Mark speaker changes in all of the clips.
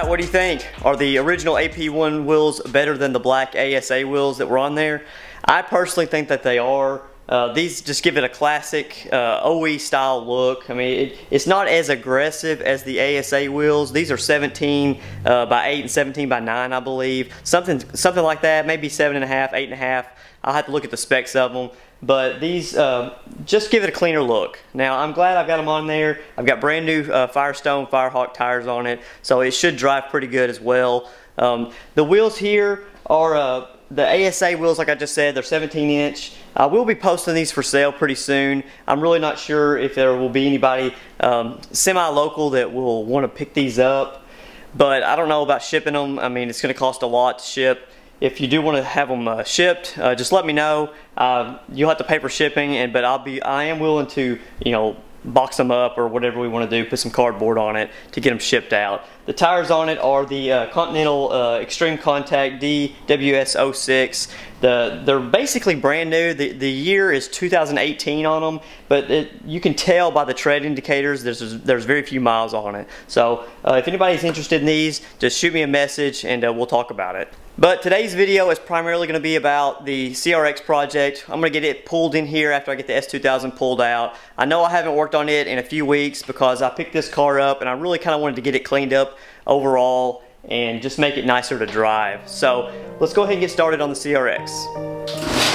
Speaker 1: Matt, what do you think? Are the original AP1 wheels better than the black ASA wheels that were on there? I personally think that they are. These just give it a classic OE style look. I mean, it's not as aggressive as the ASA wheels. These are 17 by 8 and 17 by 9, I believe. Something like that, maybe 7.5, 8.5. I'll have to look at the specs of them. But these just give it a cleaner look. Now, I'm glad I've got them on there. I've got brand new Firestone Firehawk tires on it, so it should drive pretty good as well. The wheels here are the ASA wheels, like I just said. They're 17-inch. I will be posting these for sale pretty soon. I'm really not sure if there will be anybody semi-local that will want to pick these up, but I don't know about shipping them. I mean, it's going to cost a lot to ship. If you do want to have them shipped, just let me know. You'll have to pay for shipping, but I am willing to, you know, box them up or whatever we want to do, put some cardboard on it to get them shipped out. The tires on it are the Continental Extreme Contact DWS06. They're basically brand new. The year is 2018 on them, but you can tell by the tread indicators there's very few miles on it. So if anybody's interested in these, just shoot me a message and we'll talk about it. But today's video is primarily going to be about the CRX project. I'm going to get it pulled in here after I get the S2000 pulled out. I know I haven't worked on it in a few weeks because I picked this car up and I really kind of wanted to get it cleaned up overall and just make it nicer to drive. So let's go ahead and get started on the CRX.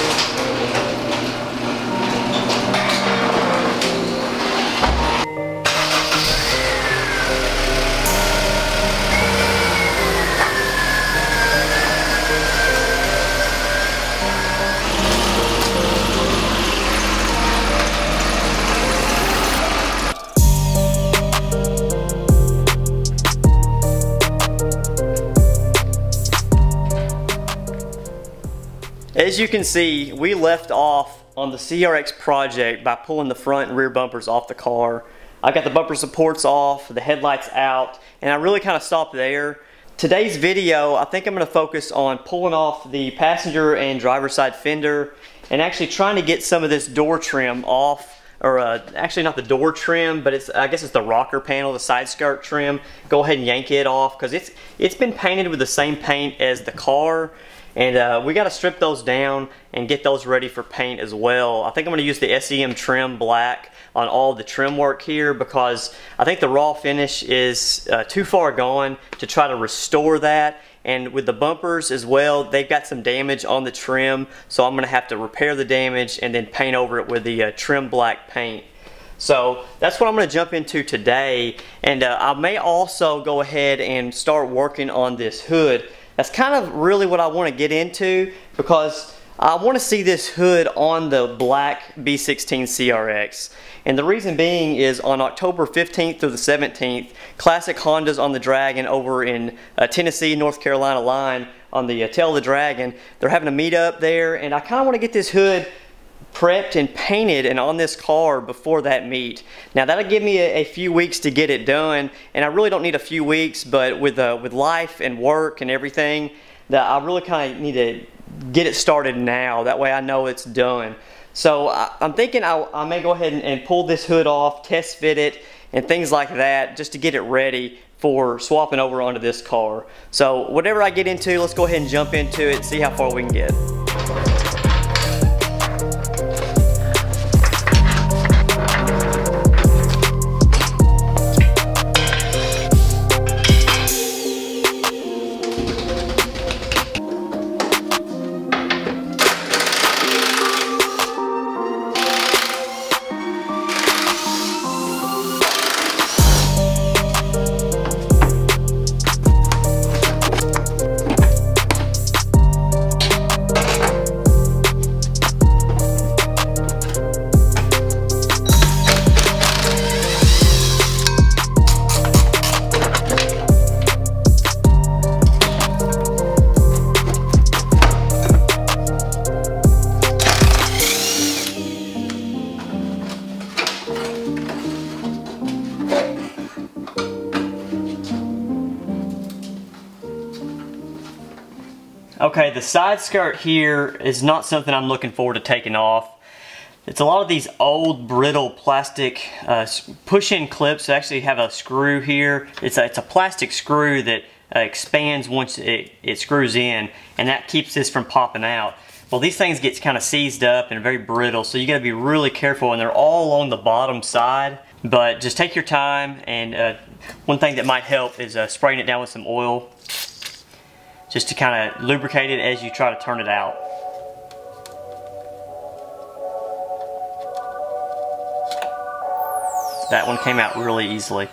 Speaker 1: As you can see, we left off on the CRX project by pulling the front and rear bumpers off the car. I got the bumper supports off, the headlights out, and I really kind of stopped there. Today's video, I think I'm going to focus on pulling off the passenger and driver side fender and actually trying to get some of this door trim off, or actually not the door trim, but I guess it's the rocker panel, the side skirt trim. Go ahead and yank it off because it's been painted with the same paint as the car. And we got to strip those down and get those ready for paint as well. I think I'm going to use the SEM trim black on all the trim work here because I think the raw finish is too far gone to try to restore that. And with the bumpers as well, they've got some damage on the trim, so I'm going to have to repair the damage and then paint over it with the trim black paint. So that's what I'm going to jump into today. And I may also go ahead and start working on this hood. That's kind of really what I want to get into because I want to see this hood on the black B16 CRX. And the reason being is on October 15th through the 17th, Classic Honda's on the Dragon over in Tennessee, North Carolina line on the Tail of the Dragon. They're having a meetup there, and I kind of want to get this hood prepped and painted and on this car before that meet. Now that'll give me a few weeks to get it done, and I really don't need a few weeks, but with life and work and everything, that I really kind of need to get it started now. That way I know it's done. So I'm thinking I may go ahead and pull this hood off, test fit it, and things like that just to get it ready for swapping over onto this car. So whatever I get into, let's go ahead and jump into it, see how far we can get. Okay, the side skirt here is not something I'm looking forward to taking off. It's a lot of these old brittle plastic push-in clips that actually have a screw here. It's a plastic screw that expands once it screws in, and that keeps this from popping out. Well, these things get kind of seized up and very brittle, so you got to be really careful, and they're all along the bottom side. But just take your time, and one thing that might help is spraying it down with some oil, just to kind of lubricate it as you try to turn it out. That one came out really easily.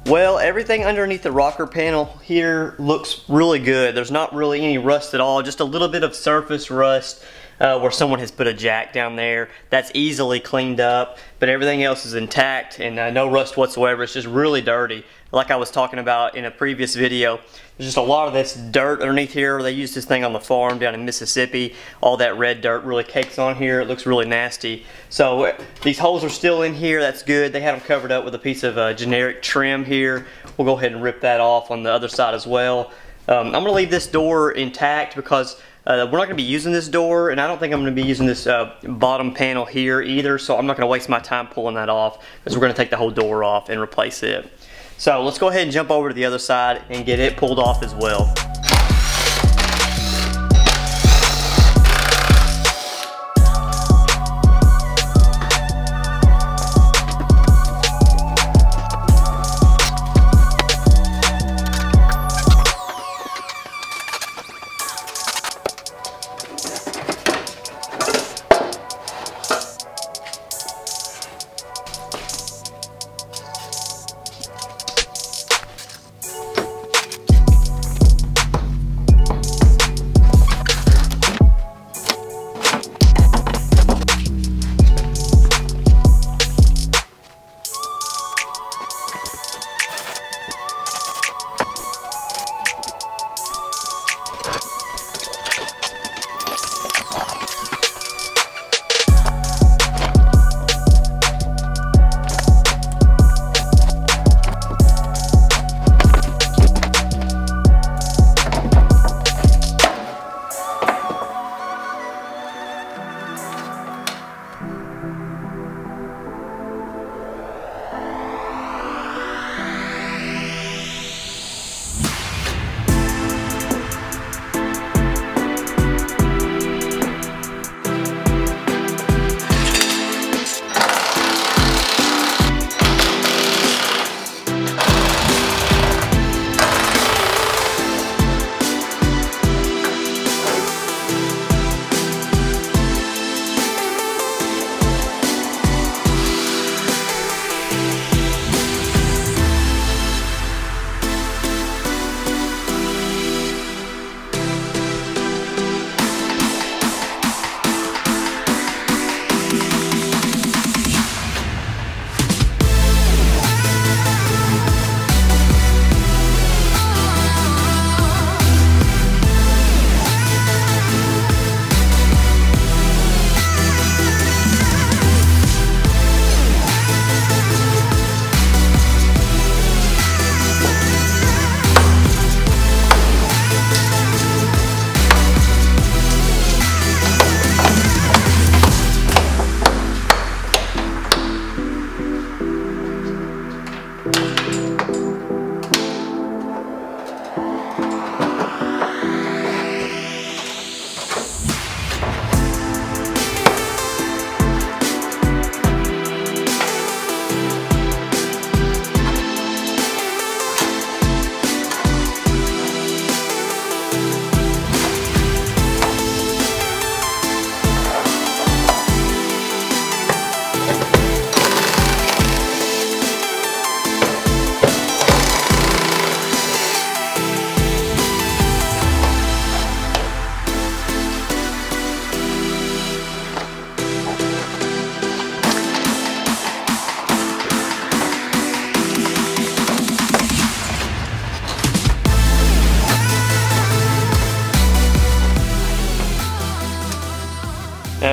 Speaker 1: Well, everything underneath the rocker panel here looks really good. There's not really any rust at all, just a little bit of surface rust where someone has put a jack down there. That's easily cleaned up, but everything else is intact and no rust whatsoever. It's just really dirty. Like I was talking about in a previous video, there's just a lot of this dirt underneath here. They use this thing on the farm down in Mississippi. All that red dirt really cakes on here. It looks really nasty. So these holes are still in here. That's good. They had them covered up with a piece of generic trim here. We'll go ahead and rip that off on the other side as well. I'm going to leave this door intact because we're not going to be using this door, and I don't think I'm going to be using this bottom panel here either, so I'm not going to waste my time pulling that off because we're going to take the whole door off and replace it. So let's go ahead and jump over to the other side and get it pulled off as well.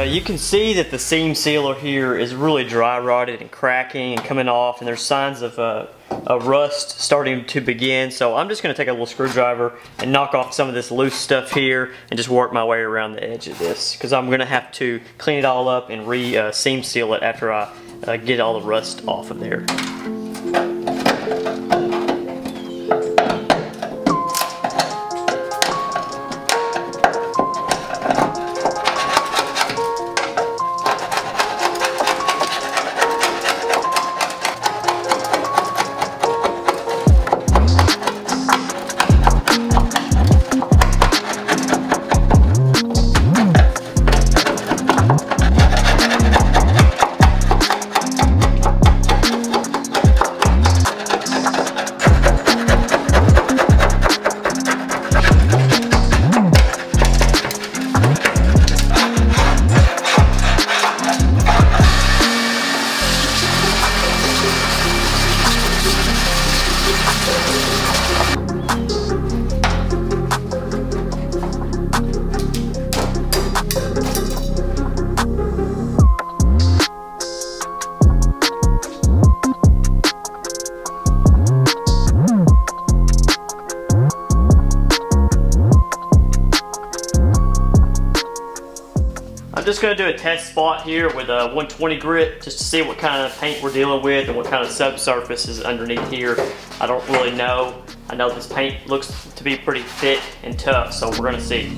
Speaker 1: You can see that the seam sealer here is really dry rotted and cracking and coming off, and there's signs of rust starting to begin. So I'm just going to take a little screwdriver and knock off some of this loose stuff here and just work my way around the edge of this, because I'm going to have to clean it all up and seam seal it after I get all the rust off of there. I'm just going to do a test spot here with a 120 grit just to see what kind of paint we're dealing with and what kind of subsurface is underneath here. I don't really know. I know this paint looks to be pretty thick and tough, so we're going to see.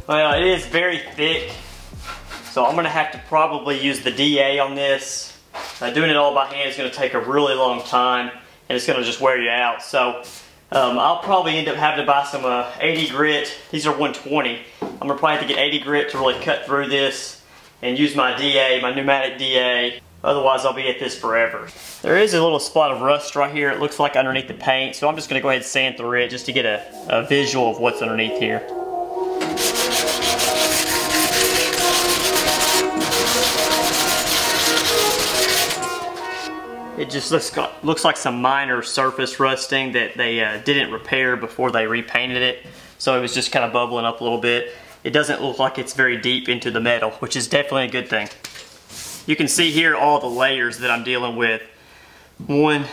Speaker 1: Well, it is very thick, so I'm going to have to probably use the DA on this. Doing it all by hand is going to take a really long time, and it's going to just wear you out. So I'll probably end up having to buy some 80 grit. These are 120. I'm going to probably have to get 80 grit to really cut through this and use my DA, my pneumatic DA. Otherwise, I'll be at this forever. There is a little spot of rust right here, it looks like underneath the paint, so I'm just going to go ahead and sand through it just to get a visual of what's underneath here. It just looks like some minor surface rusting that they didn't repair before they repainted it. So it was just kind of bubbling up a little bit. It doesn't look like it's very deep into the metal, which is definitely a good thing. You can see here all the layers that I'm dealing with. 1,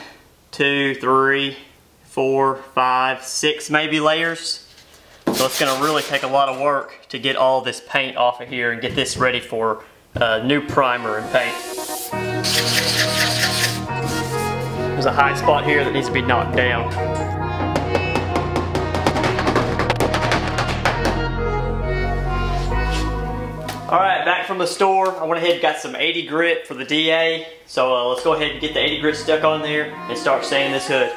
Speaker 1: 2, 3, 4, 5, 6 maybe layers. So it's going to really take a lot of work to get all this paint off of here and get this ready for new primer and paint. There's a high spot here that needs to be knocked down. Alright, back from the store. I went ahead and got some 80 grit for the DA. So let's go ahead and get the 80 grit stuck on there and start sanding this hood.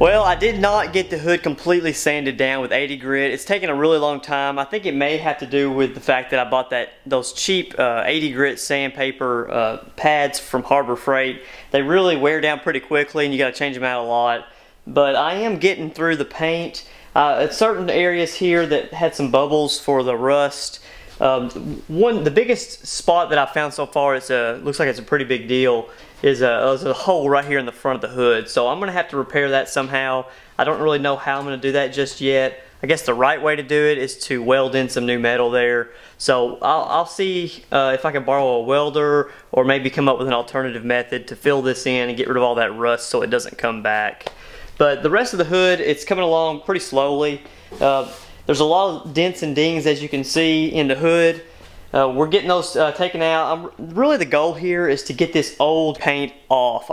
Speaker 1: Well, I did not get the hood completely sanded down with 80 grit. It's taken a really long time. I think it may have to do with the fact that I bought those cheap 80 grit sandpaper pads from Harbor Freight. They really wear down pretty quickly and you got to change them out a lot. But I am getting through the paint. At certain areas here that had some bubbles for the rust. The biggest spot that I found so far, looks like it's a pretty big deal, is there's a hole right here in the front of the hood. So I'm going to have to repair that somehow. I don't really know how I'm going to do that just yet. I guess the right way to do it is to weld in some new metal there. So I'll see if I can borrow a welder or maybe come up with an alternative method to fill this in and get rid of all that rust so it doesn't come back. But the rest of the hood, it's coming along pretty slowly. There's a lot of dents and dings, as you can see, in the hood. We're getting those taken out. Really the goal here is to get this old paint off.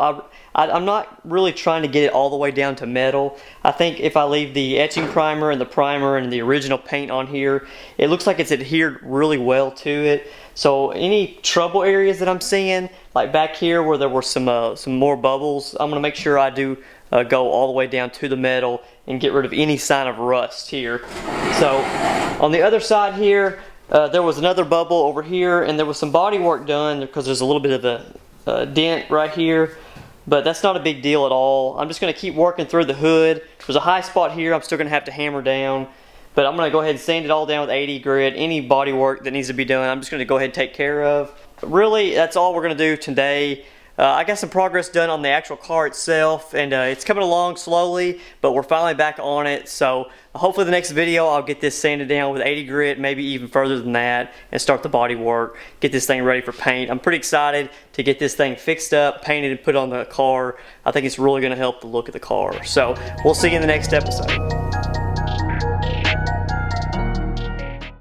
Speaker 1: I'm not really trying to get it all the way down to metal. I think if I leave the etching primer and the primer and the original paint on here, it looks like it's adhered really well to it. So any trouble areas that I'm seeing, like back here where there were some more bubbles, I'm going to make sure I do go all the way down to the metal and get rid of any sign of rust here. So on the other side here, there was another bubble over here and there was some body work done because there's a little bit of a dent right here, but that's not a big deal at all. I'm just going to keep working through the hood. There's a high spot here I'm still going to have to hammer down, but I'm going to go ahead and sand it all down with 80 grit. Any body work that needs to be done, I'm just going to go ahead and take care of. Really, that's all we're going to do today. I got some progress done on the actual car itself, and it's coming along slowly, but we're finally back on it. So hopefully the next video I'll get this sanded down with 80 grit, maybe even further than that, and start the body work, get this thing ready for paint. I'm pretty excited to get this thing fixed up, painted, and put on the car. I think it's really going to help the look of the car. So we'll see you in the next episode.